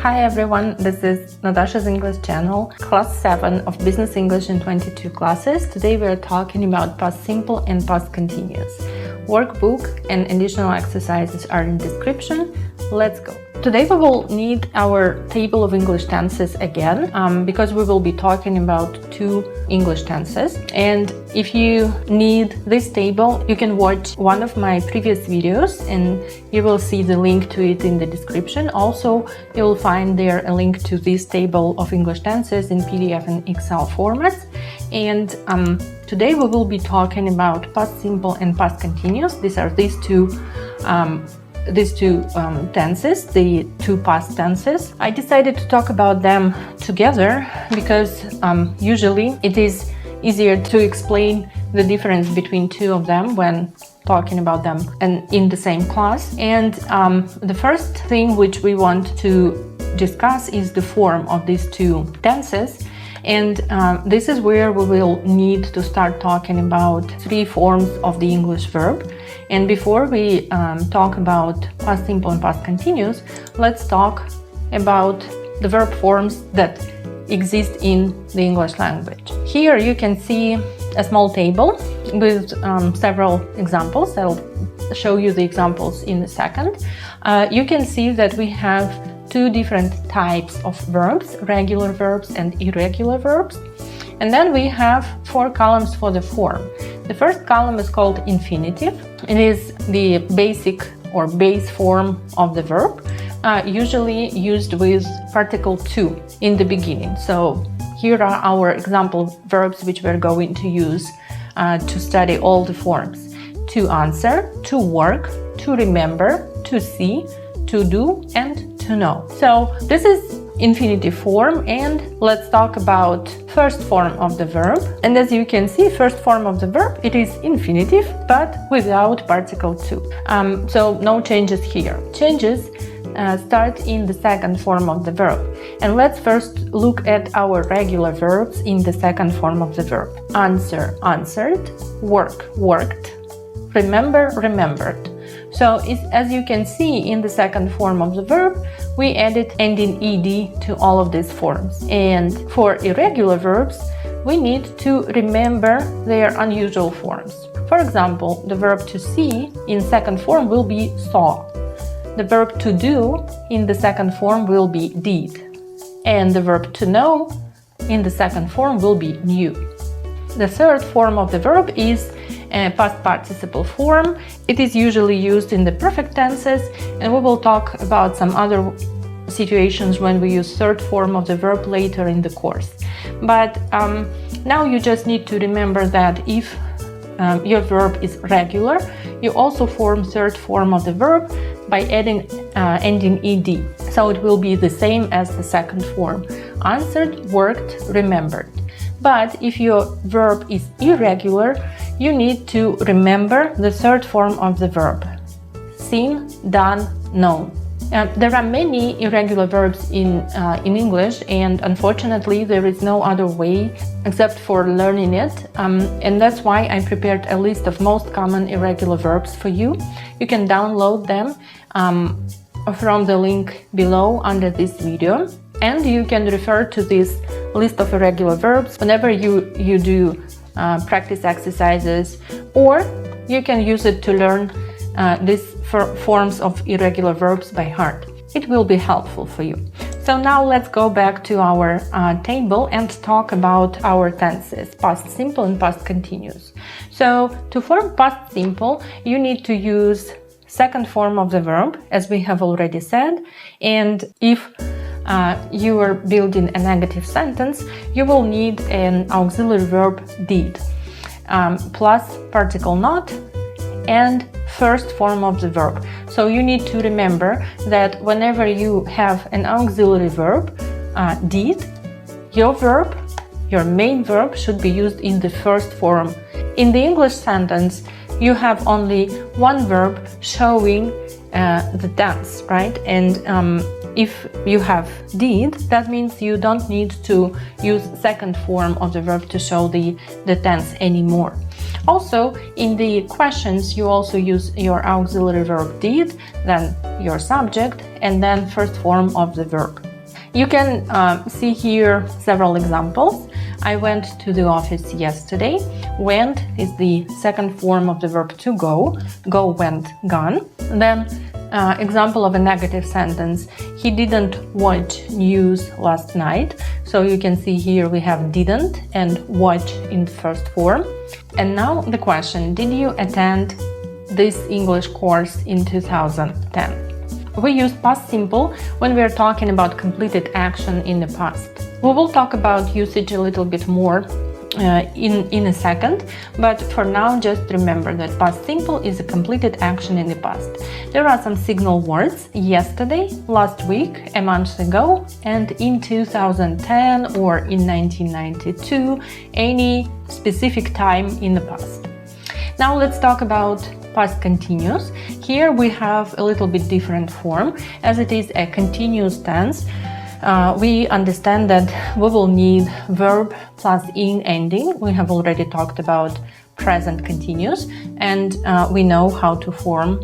Hi everyone, this is Natasha's English channel, class 7 of Business English in 22 classes. Today we are talking about past simple and past continuous. Workbook and additional exercises are in description. Let's go. Today we will need our table of English tenses again because we will be talking about 2 English tenses. And if you need this table, you can watch one of my previous videos and you will see the link to it in the description. Also, you will find there a link to this table of English tenses in PDF and Excel formats. And today we will be talking about past simple and past continuous. These are these two tenses, the 2 past tenses. I decided to talk about them together because usually it is easier to explain the difference between 2 of them when talking about them and in the same class. And the first thing which we want to discuss is the form of these 2 tenses. And this is where we will need to start talking about 3 forms of the English verb. And before we talk about past simple and past continuous, let's talk about the verb forms that exist in the English language. Here you can see a small table with several examples. I'll show you the examples in a second. You can see that we have 2 different types of verbs, regular verbs and irregular verbs. And then we have 4 columns for the form. The first column is called infinitive. It is the basic or base form of the verb, usually used with particle to in the beginning. So here are our example verbs which we're going to use to study all the forms. To answer, to work, to remember, to see, to do, and to know. So this is infinitive form, and let's talk about first form of the verb. And as you can see, first form of the verb, it is infinitive but without particle to. So no changes here. Changes start in the second form of the verb. And let's first look at our regular verbs in the second form of the verb. Answer, answered, work, worked, remember, remembered. So as you can see in the second form of the verb, we added ending ed to all of these forms. And for irregular verbs, we need to remember their unusual forms. For example, the verb to see in second form will be saw. The verb to do in the second form will be did. And the verb to know in the second form will be knew. The third form of the verb is a past participle form. It is usually used in the perfect tenses, and we will talk about some other situations when we use third form of the verb later in the course. But now you just need to remember that if your verb is regular, you also form third form of the verb by adding ending ed. So it will be the same as the second form: answered, worked, remembered. But if your verb is irregular, you need to remember the third form of the verb: seen, done, known. There are many irregular verbs in English, and unfortunately there is no other way except for learning it. And that's why I prepared a list of most common irregular verbs for you. You can download them from the link below under this video. And you can refer to this list of irregular verbs whenever you do practice exercises, or you can use it to learn these forms of irregular verbs by heart. It will be helpful for you. So now let's go back to our table and talk about our tenses, past simple and past continuous. So to form past simple, you need to use second form of the verb, as we have already said. And if you are building a negative sentence, you will need an auxiliary verb did plus particle not and first form of the verb. So you need to remember that whenever you have an auxiliary verb did, your main verb should be used in the first form. In the English sentence, you have only one verb showing the tense, right? And if you have did, that means you don't need to use second form of the verb to show the tense anymore. Also, in the questions, you also use your auxiliary verb did, then your subject, and then first form of the verb. You can see here several examples. I went to the office yesterday. Went is the second form of the verb to go. Go, went, gone. Then example of a negative sentence. He didn't watch news last night. So you can see here we have didn't and watch in the first form. And now the question, did you attend this English course in 2010? We use past simple when we are talking about completed action in the past. We will talk about usage a little bit more in a second, but for now just remember that past simple is a completed action in the past. There are some signal words: yesterday, last week, a month ago, and in 2010 or in 1992, any specific time in the past. Now let's talk about past continuous. Here we have a little bit different form. As it is a continuous tense, we understand that we will need verb plus ing ending. We have already talked about present continuous, and we know how to form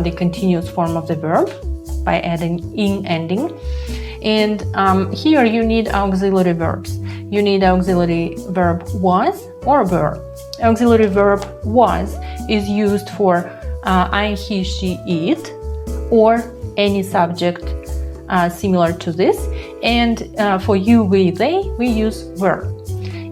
the continuous form of the verb by adding ing ending. And here you need auxiliary verbs. You need auxiliary verb was or were. Auxiliary verb was is used for I, he, she, it, or any subject similar to this. And for you, we, they, we use were.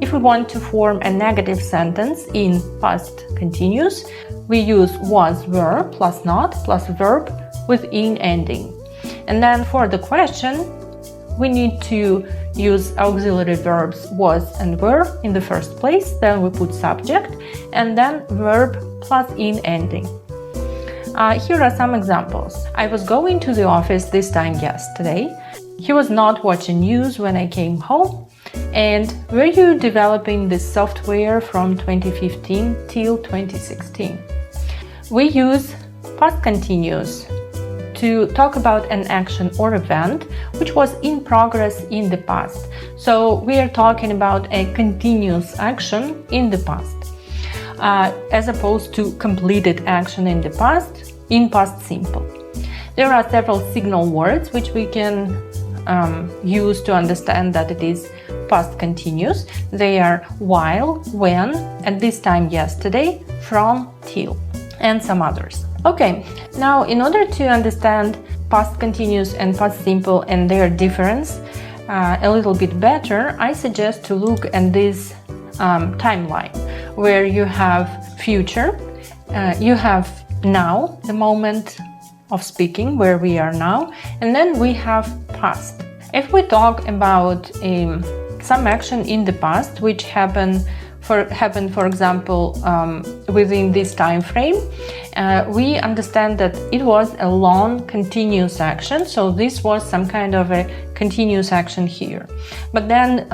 If we want to form a negative sentence in past continuous, we use was, were, plus not, plus verb with ing ending. And then for the question, we need to use auxiliary verbs was and were in the first place, then we put subject, and then verb plus ing ending. Here are some examples. I was going to the office this time yesterday. He was not watching news when I came home. And were you developing this software from 2015 till 2016? We use past continuous to talk about an action or event which was in progress in the past. So we are talking about a continuous action in the past, as opposed to completed action in the past, in past simple. There are several signal words which we can use to understand that it is past continuous. They are while, when, at this time yesterday, from, till, and some others. Okay, now in order to understand past continuous and past simple and their difference a little bit better, I suggest to look at this timeline where you have future, you have now, the moment of speaking where we are now, and then we have past. If we talk about some action in the past which happened, for example, within this time frame, we understand that it was a long continuous action, so this was some kind of a continuous action here. But then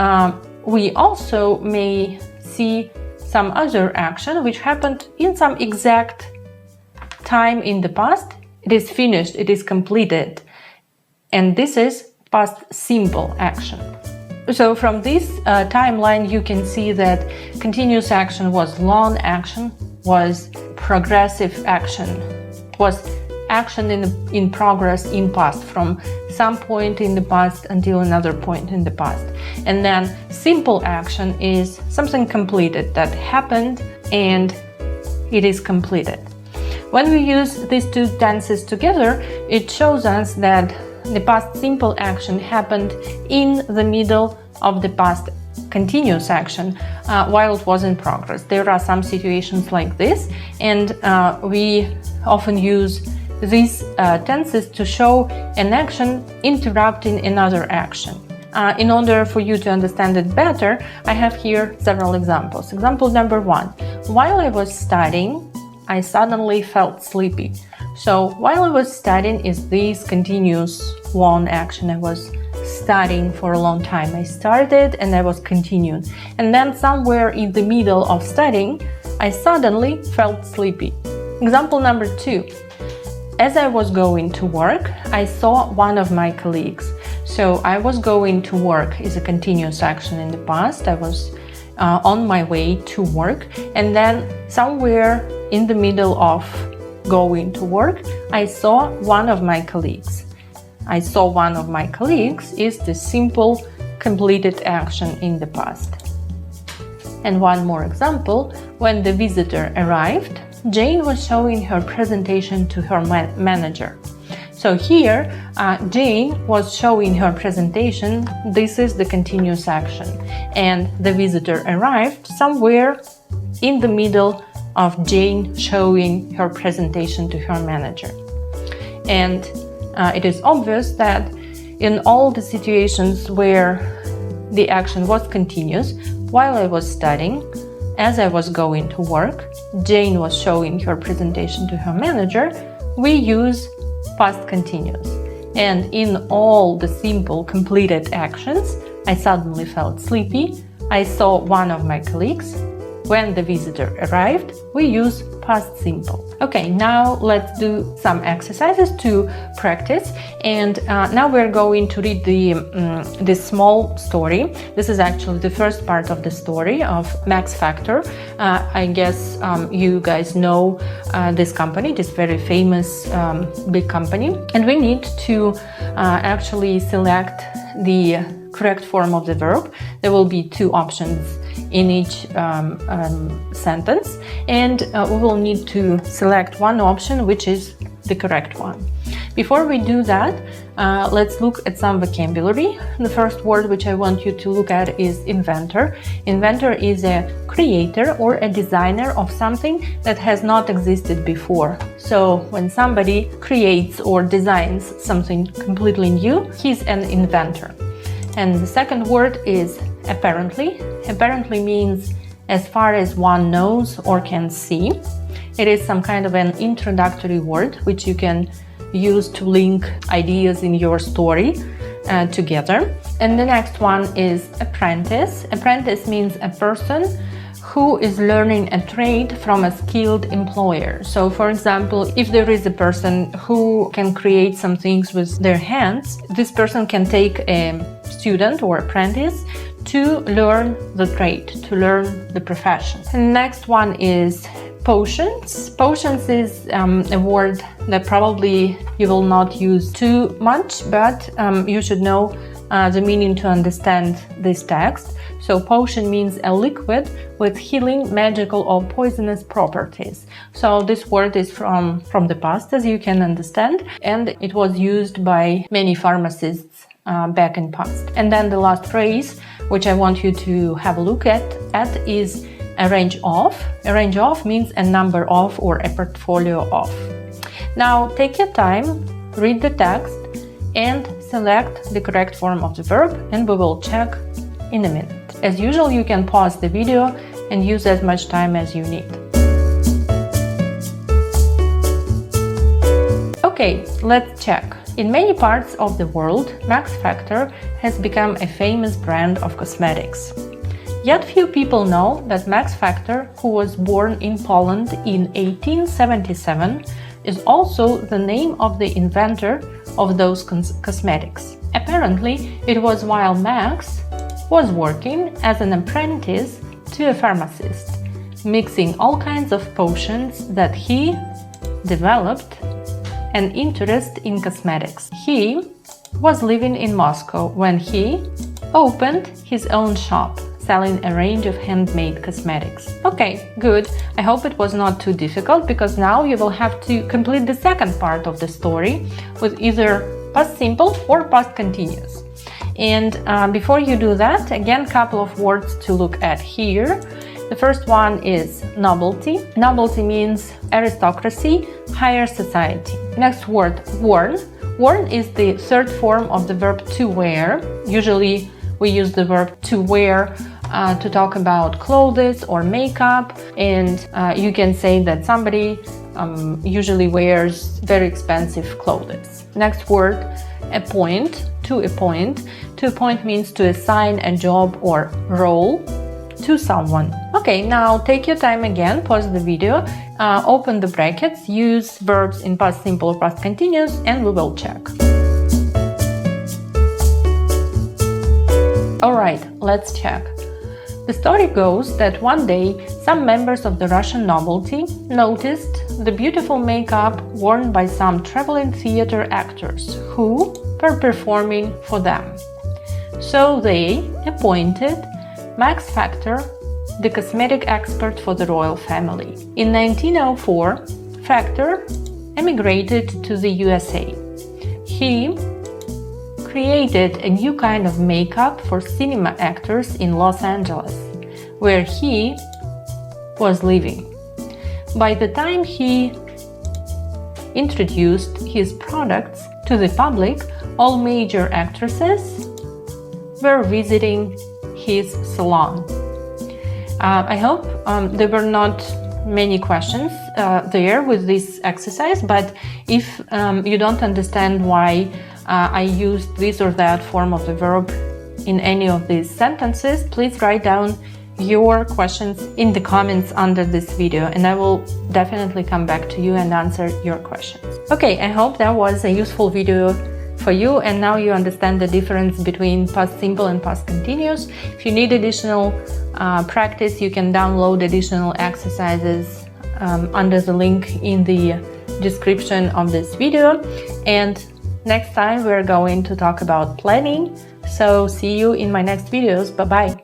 we also may see some other action which happened in some exact time in the past. It is finished, it is completed, and this is past simple action. So from this timeline, you can see that continuous action was long action, was progressive action, was action in progress in past, from some point in the past until another point in the past. And then simple action is something completed that happened and it is completed. When we use these two tenses together, it shows us that the past simple action happened in the middle of the past continuous action while it was in progress. There are some situations like this, and we often use these tenses to show an action interrupting another action. In order for you to understand it better, I have here several examples. Example number 1. While I was studying, I suddenly felt sleepy. So while I was studying is this continuous long action. I was studying for a long time. I started and I was continuing. And then somewhere in the middle of studying, I suddenly felt sleepy. Example number 2. As I was going to work, I saw one of my colleagues. So I was going to work is a continuous action in the past. I was on my way to work, and then somewhere in the middle of going to work, I saw one of my colleagues. I saw one of my colleagues is the simple completed action in the past. And one more example, when the visitor arrived, Jane was showing her presentation to her manager. So here, Jane was showing her presentation. This is the continuous action. And the visitor arrived somewhere in the middle of Jane showing her presentation to her manager. And it is obvious that in all the situations where the action was continuous, while I was studying, as I was going to work, Jane was showing her presentation to her manager, we use past continuous. And in all the simple completed actions, I suddenly felt sleepy. I saw one of my colleagues. When the visitor arrived, we use past simple. Okay, now let's do some exercises to practice. And now we're going to read this small story. This is actually the first part of the story of Max Factor. I guess you guys know this company, this very famous big company. And we need to actually select the correct form of the verb. There will be two options in each sentence, and we will need to select one option which is the correct one. Before we do that, let's look at some vocabulary. The first word which I want you to look at is inventor. Inventor is a creator or a designer of something that has not existed before. So when somebody creates or designs something completely new, he's an inventor. And the second word is apparently. Apparently means as far as one knows or can see. It is some kind of an introductory word which you can use to link ideas in your story together. And the next one is apprentice. Apprentice means a person who is learning a trade from a skilled employer. So for example, if there is a person who can create some things with their hands, this person can take a student or apprentice to learn the trade, to learn the profession. And next one is potions. Potions is a word that probably you will not use too much, but you should know the meaning to understand this text. So potion means a liquid with healing, magical or poisonous properties. So this word is from the past, as you can understand, and it was used by many pharmacists back in past. And then the last phrase, which I want you to have a look at is a range of. A range of means a number of or a portfolio of. Now take your time, read the text, and select the correct form of the verb, and we will check in a minute. As usual, you can pause the video and use as much time as you need. Okay, let's check. In many parts of the world, Max Factor has become a famous brand of cosmetics. Yet few people know that Max Factor, who was born in Poland in 1877, is also the name of the inventor of those cosmetics. Apparently, it was while Max was working as an apprentice to a pharmacist, mixing all kinds of potions that he developed an interest in cosmetics. He was living in Moscow when he opened his own shop, selling a range of handmade cosmetics. Okay, good. I hope it was not too difficult, because now you will have to complete the second part of the story with either past simple or past continuous. And before you do that, again, a couple of words to look at here. The first one is nobility. Nobility means aristocracy, higher society. Next word, worn. Worn is the third form of the verb to wear. Usually we use the verb to wear to talk about clothes or makeup, and you can say that somebody usually wears very expensive clothes. Next word, appoint. To appoint. To appoint means to assign a job or role to someone. Okay, now take your time again, pause the video, open the brackets, use verbs in past simple or past continuous, and we will check. Alright, let's check. The story goes that one day some members of the Russian nobility noticed the beautiful makeup worn by some traveling theater actors who were performing for them. So they appointed Max Factor, the cosmetic expert for the royal family. In 1904, Factor emigrated to the USA. He created a new kind of makeup for cinema actors in Los Angeles, where he was living. By the time he introduced his products to the public, all major actresses were visiting his salon. I hope there were not many questions there with this exercise, but if you don't understand why I used this or that form of the verb in any of these sentences, please write down your questions in the comments under this video, and I will definitely come back to you and answer your questions. Okay, I hope that was a useful video for you, and now you understand the difference between past simple and past continuous. If you need additional practice, you can download additional exercises under the link in the description of this video. And next time we're going to talk about planning. So see you in my next videos. Bye bye.